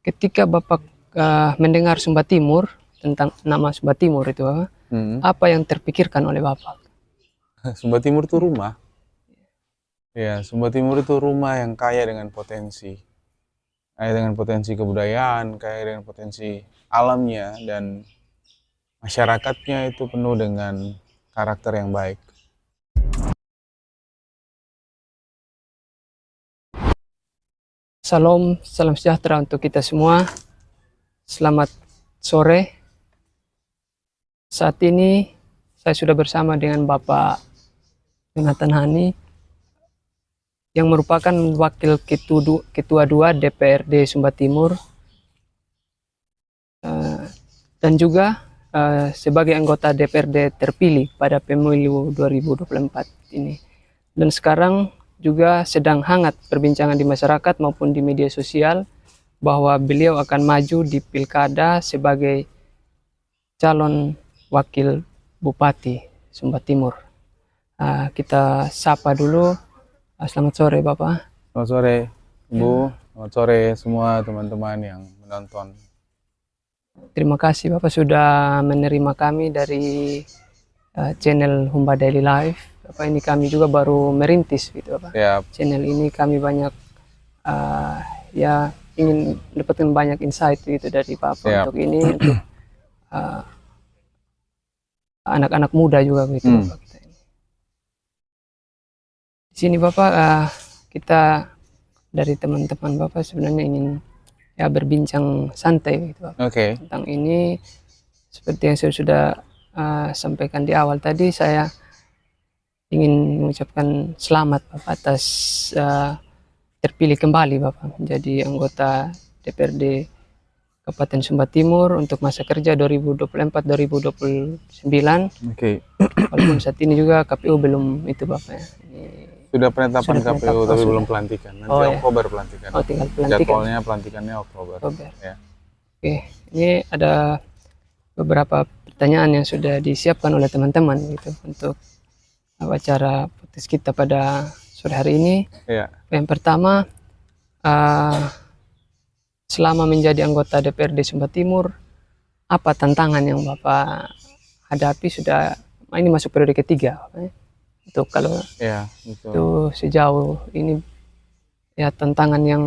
Ketika Bapak mendengar Sumba Timur, tentang nama Sumba Timur itu apa yang terpikirkan oleh Bapak? Sumba Timur itu rumah. Ya, Sumba Timur itu rumah yang kaya dengan potensi. Kaya dengan potensi kebudayaan, kaya dengan potensi alamnya, dan masyarakatnya itu penuh dengan karakter yang baik. Salam sejahtera untuk kita semua. Selamat sore. Saat ini saya sudah bersama dengan Bapak Jonathan Hani yang merupakan Wakil Ketua 2 DPRD Sumba Timur dan juga sebagai anggota DPRD terpilih pada pemilu 2024 ini. Dan sekarang juga sedang hangat perbincangan di masyarakat maupun di media sosial bahwa beliau akan maju di pilkada sebagai calon wakil Bupati Sumba Timur. Kita sapa dulu. Selamat sore Bapak. Selamat sore Bu, selamat sore semua teman-teman yang menonton. Terima kasih Bapak sudah menerima kami dari channel Humba Daily Life. Bapak, ini kami juga baru merintis gitu Bapak. Ya, Channel ini kami banyak ya ingin mendapatkan banyak insight gitu dari Bapak untuk ini, untuk anak-anak muda juga gitu Bapak kita ini. Di sini Bapak kita dari teman-teman Bapak sebenarnya ingin ya berbincang santai gitu Bapak. Tentang ini, seperti yang saya sudah sampaikan di awal tadi, saya ingin mengucapkan selamat Bapak atas terpilih kembali Bapak menjadi anggota DPRD Kabupaten Sumba Timur untuk masa kerja 2024-2029. Walaupun saat ini juga KPU belum itu Bapak ya. Sudah penetapan KPU tapi belum pelantikan. Nanti Oktober pelantikan. Tinggal pelantikan. Jadwalnya pelantikannya Oktober. Ya. Oke, ini ada beberapa pertanyaan yang sudah disiapkan oleh teman-teman gitu untuk acara podcast kita pada sore hari ini. Yang pertama, selama menjadi anggota DPRD Sumba Timur, apa tantangan yang Bapak hadapi? Sudah ini masuk periode ketiga untuk kalau itu sejauh ini ya tantangan yang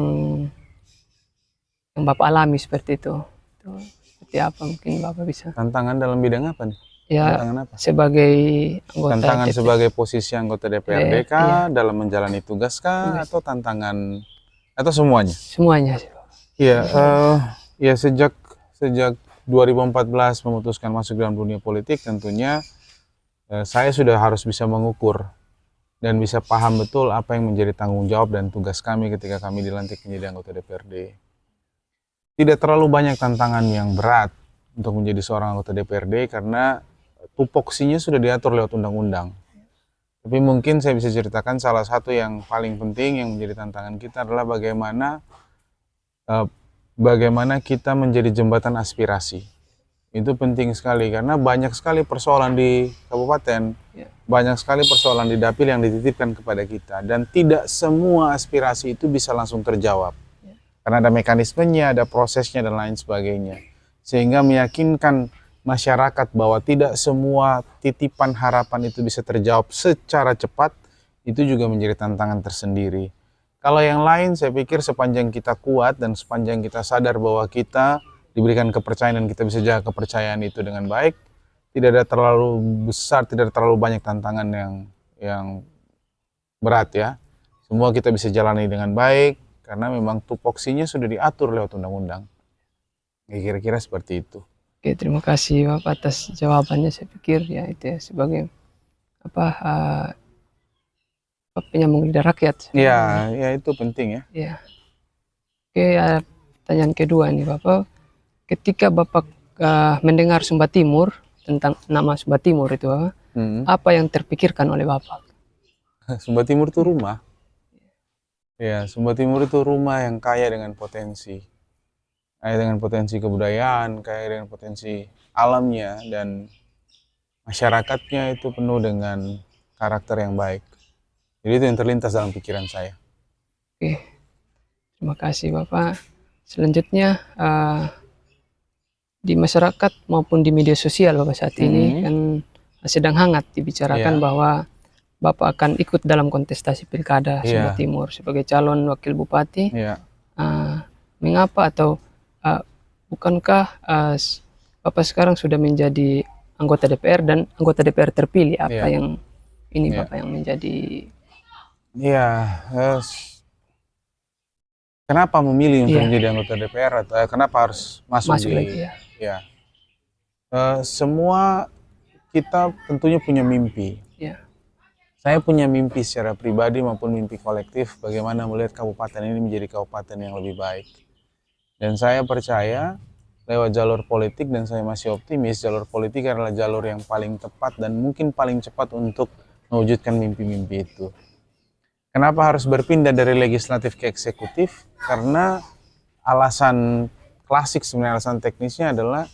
Bapak alami seperti itu seperti apa, mungkin Bapak bisa? Tantangan dalam bidang apa nih? Ya, apa? Sebagai anggota tantangan DPRD. Sebagai posisi anggota DPRD kah, dalam menjalani tugas kah, atau tantangan atau semuanya? Semuanya. Iya, ya sejak 2014 memutuskan masuk dalam dunia politik, tentunya saya sudah harus bisa mengukur dan bisa paham betul apa yang menjadi tanggung jawab dan tugas kami ketika kami dilantik menjadi anggota DPRD. Tidak terlalu banyak tantangan yang berat untuk menjadi seorang anggota DPRD karena tupoksinya sudah diatur lewat undang-undang. Tapi mungkin saya bisa ceritakan salah satu yang paling penting yang menjadi tantangan kita adalah bagaimana kita menjadi jembatan aspirasi. Itu penting sekali karena banyak sekali persoalan di kabupaten, banyak sekali persoalan di dapil yang dititipkan kepada kita, dan tidak semua aspirasi itu bisa langsung terjawab. Karena ada mekanismenya, ada prosesnya, dan lain sebagainya. Sehingga meyakinkan masyarakat bahwa tidak semua titipan harapan itu bisa terjawab secara cepat, itu juga menjadi tantangan tersendiri. Kalau yang lain, saya pikir sepanjang kita kuat dan sepanjang kita sadar bahwa kita diberikan kepercayaan dan kita bisa jaga kepercayaan itu dengan baik, tidak ada terlalu besar, tidak ada terlalu banyak tantangan yang berat ya. Semua kita bisa jalani dengan baik, karena memang tupoksinya sudah diatur lewat undang-undang. Kira-kira seperti itu. Oke, terima kasih Bapak atas jawabannya. Saya pikir ya itu ya sebagai penyambung lidah rakyat. Ya itu penting ya. Ya. Oke, pertanyaan kedua nih Bapak. Ketika Bapak mendengar Sumba Timur, tentang nama Sumba Timur itu apa yang terpikirkan oleh Bapak? Sumba Timur itu rumah. Ya, Sumba Timur itu rumah yang kaya dengan potensi. Kaya dengan potensi kebudayaan, kaya dengan potensi alamnya, dan masyarakatnya itu penuh dengan karakter yang baik. Jadi itu yang terlintas dalam pikiran saya. Oke, terima kasih Bapak. selanjutnya di masyarakat maupun di media sosial Bapak saat ini kan sedang hangat dibicarakan bahwa Bapak akan ikut dalam kontestasi Pilkada Sumba Timur sebagai calon wakil bupati. Mengapa atau bukankah Bapak sekarang sudah menjadi anggota DPR dan anggota DPR terpilih? Apa yang ini Bapak yang menjadi? Kenapa memilih untuk menjadi anggota DPR atau kenapa harus masuk di? Lagi, semua kita tentunya punya mimpi. Saya punya mimpi secara pribadi maupun mimpi kolektif bagaimana melihat kabupaten ini menjadi kabupaten yang lebih baik. Dan saya percaya lewat jalur politik, dan saya masih optimis jalur politik adalah jalur yang paling tepat dan mungkin paling cepat untuk mewujudkan mimpi-mimpi itu. Kenapa harus berpindah dari legislatif ke eksekutif? Karena alasan klasik, sebenarnya alasan teknisnya adalah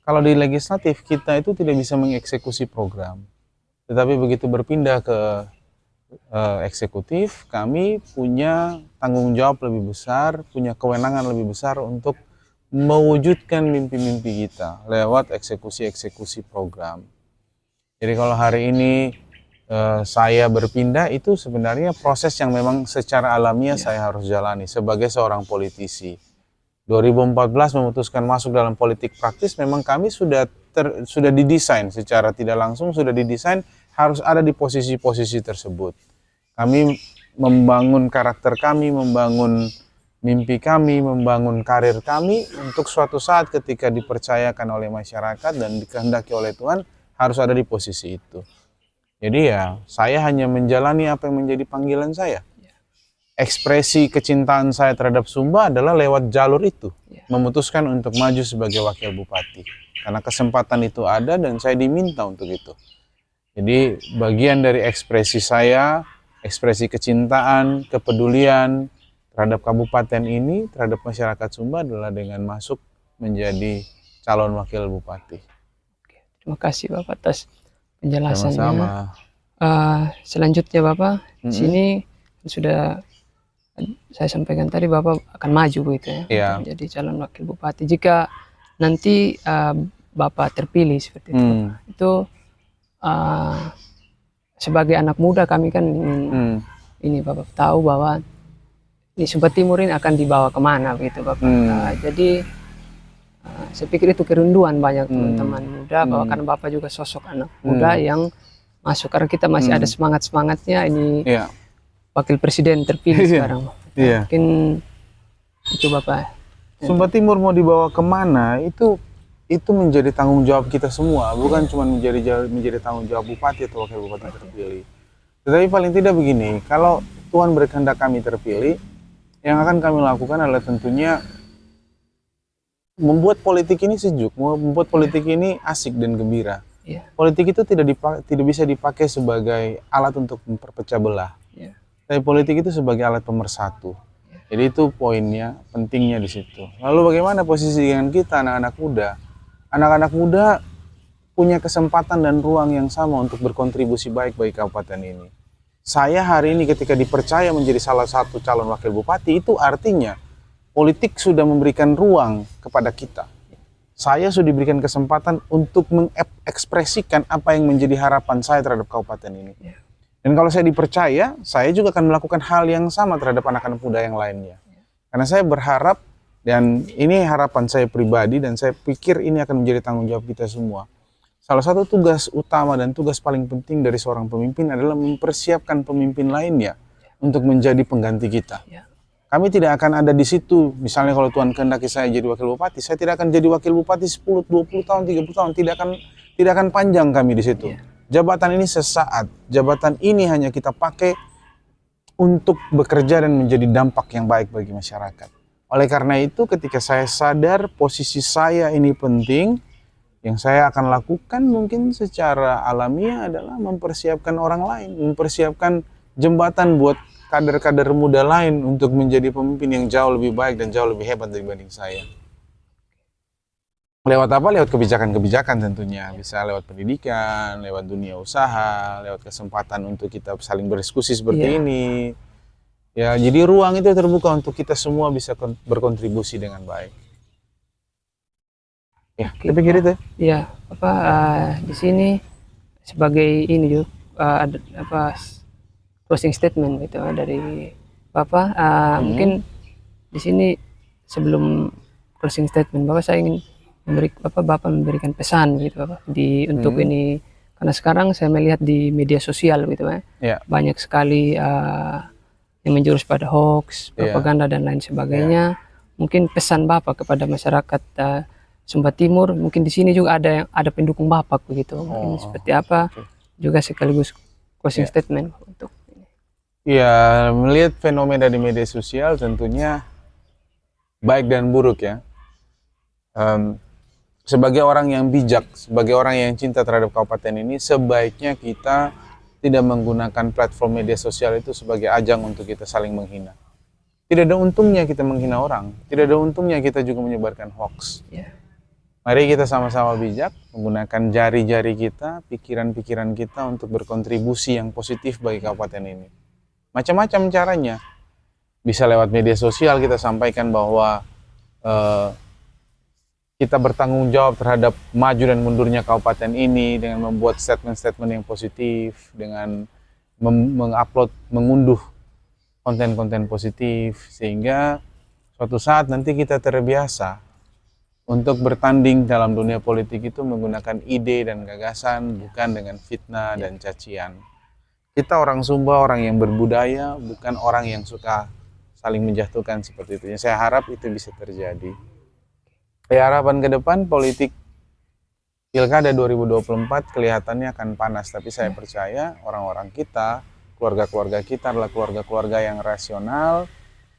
kalau di legislatif kita itu tidak bisa mengeksekusi program. Tetapi begitu berpindah ke eksekutif, kami punya tanggung jawab lebih besar, punya kewenangan lebih besar untuk mewujudkan mimpi-mimpi kita lewat eksekusi-eksekusi program. Jadi kalau hari ini saya berpindah, itu sebenarnya proses yang memang secara alamiah saya harus jalani sebagai seorang politisi. 2014 memutuskan masuk dalam politik praktis, memang kami sudah didesain secara tidak langsung, sudah didesain harus ada di posisi-posisi tersebut. Kami membangun karakter kami, membangun mimpi kami, membangun karir kami untuk suatu saat ketika dipercayakan oleh masyarakat dan dikehendaki oleh Tuhan harus ada di posisi itu. Jadi saya hanya menjalani apa yang menjadi panggilan saya. Ekspresi kecintaan saya terhadap Sumba adalah lewat jalur itu. Memutuskan untuk maju sebagai wakil bupati. Karena kesempatan itu ada dan saya diminta untuk itu. Jadi bagian dari ekspresi saya, ekspresi kecintaan, kepedulian terhadap kabupaten ini, terhadap masyarakat Sumba adalah dengan masuk menjadi calon wakil bupati. Terima kasih Bapak atas penjelasannya. Sama-sama. Selanjutnya Bapak, sini sudah saya sampaikan tadi Bapak akan maju gitu ya, menjadi calon wakil bupati. Jika nanti Bapak terpilih seperti itu, sebagai anak muda kami kan ini Bapak tahu bahwa di Sumba Timur ini akan dibawa kemana gitu Bapak. Jadi saya pikir itu kerinduan banyak teman-teman muda, bahwa karena Bapak juga sosok anak muda yang masuk, karena kita masih ada semangat-semangatnya ini. Wakil presiden terpilih sekarang. Mungkin itu Bapak. Sumba Timur mau dibawa kemana itu menjadi tanggung jawab kita semua, bukan cuma menjadi tanggung jawab bupati atau wakil bupati terpilih. Tetapi paling tidak begini, kalau Tuhan berkehendak kami terpilih, yang akan kami lakukan adalah tentunya membuat politik ini sejuk, membuat politik ini asik dan gembira. Politik itu tidak bisa dipakai sebagai alat untuk memperpecah belah. Tapi politik itu sebagai alat pemersatu. Jadi itu poinnya, pentingnya di situ. Lalu bagaimana posisi dengan kita anak-anak muda? Anak-anak muda punya kesempatan dan ruang yang sama untuk berkontribusi baik bagi kabupaten ini. Saya hari ini ketika dipercaya menjadi salah satu calon wakil bupati, itu artinya politik sudah memberikan ruang kepada kita. Saya sudah diberikan kesempatan untuk mengekspresikan apa yang menjadi harapan saya terhadap kabupaten ini. Dan kalau saya dipercaya, saya juga akan melakukan hal yang sama terhadap anak-anak muda yang lainnya. Karena saya berharap, dan ini harapan saya pribadi, dan saya pikir ini akan menjadi tanggung jawab kita semua. Salah satu tugas utama dan tugas paling penting dari seorang pemimpin adalah mempersiapkan pemimpin lainnya untuk menjadi pengganti kita. Kami tidak akan ada di situ, misalnya kalau Tuhan kehendaki saya jadi wakil bupati, saya tidak akan jadi wakil bupati 10, 20 tahun, 30 tahun, tidak akan panjang kami di situ. Jabatan ini sesaat, jabatan ini hanya kita pakai untuk bekerja dan menjadi dampak yang baik bagi masyarakat. Oleh karena itu, ketika saya sadar posisi saya ini penting, yang saya akan lakukan mungkin secara alamiah adalah mempersiapkan orang lain, mempersiapkan jembatan buat kader-kader muda lain untuk menjadi pemimpin yang jauh lebih baik dan jauh lebih hebat dibanding saya. Lewat apa? Lewat kebijakan-kebijakan tentunya. Bisa lewat pendidikan, lewat dunia usaha, lewat kesempatan untuk kita saling berdiskusi seperti ini. Ya, jadi ruang itu terbuka untuk kita semua bisa berkontribusi dengan baik. Ya, Oke, saya pikir itu. Ya, di sini sebagai ini juga ada closing statement gitu dari Bapak. Mungkin di sini sebelum closing statement Bapak, saya ingin Bapak memberikan pesan gitu Bapak untuk ini, karena sekarang saya melihat di media sosial gitu ya, banyak sekali yang menjurus pada hoax, propaganda dan lain sebagainya. Mungkin pesan Bapak kepada masyarakat Sumba Timur, mungkin di sini juga ada pendukung Bapak begitu. Mungkin seperti apa juga sekaligus closing statement untuk ini. Ya, melihat fenomena di media sosial tentunya baik dan buruk ya. Sebagai orang yang bijak, sebagai orang yang cinta terhadap kabupaten ini, sebaiknya kita tidak menggunakan platform media sosial itu sebagai ajang untuk kita saling menghina. Tidak ada untungnya kita menghina orang, tidak ada untungnya kita juga menyebarkan hoax. Mari kita sama-sama bijak, menggunakan jari-jari kita, pikiran-pikiran kita untuk berkontribusi yang positif bagi kabupaten ini. Macam-macam caranya. Bisa lewat media sosial kita sampaikan bahwa kita bertanggung jawab terhadap maju dan mundurnya kabupaten ini dengan membuat statement-statement yang positif, dengan mengupload, mengunduh konten-konten positif, sehingga suatu saat nanti kita terbiasa untuk bertanding dalam dunia politik itu menggunakan ide dan gagasan, bukan dengan fitnah dan cacian. Kita orang Sumba, orang yang berbudaya, bukan orang yang suka saling menjatuhkan seperti itu. Saya harap itu bisa terjadi. Ya, harapan ke depan politik Pilkada 2024 kelihatannya akan panas, tapi saya percaya orang-orang kita, keluarga-keluarga kita adalah keluarga-keluarga yang rasional,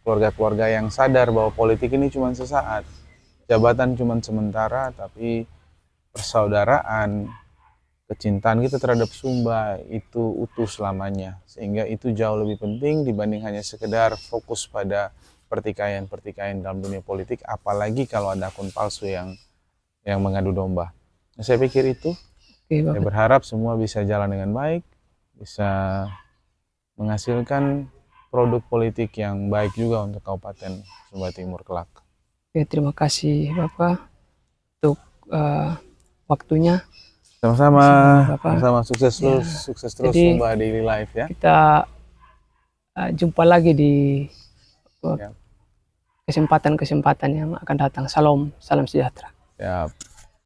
keluarga-keluarga yang sadar bahwa politik ini cuma sesaat. Jabatan cuma sementara, tapi persaudaraan, kecintaan kita terhadap Sumba itu utuh selamanya. Sehingga itu jauh lebih penting dibanding hanya sekedar fokus pada pertikaian-pertikaian dalam dunia politik, apalagi kalau ada akun palsu yang mengadu domba. Nah, saya pikir itu. Saya berharap semua bisa jalan dengan baik, bisa menghasilkan produk politik yang baik juga untuk Kabupaten Sumba Timur kelak. Oke, terima kasih Bapak untuk waktunya. Sama-sama, sama-sama, sukses terus, sukses terus Sumba Daily Life ya. Kita jumpa lagi di kesempatan-kesempatan yang akan datang. Salam sejahtera. Siap.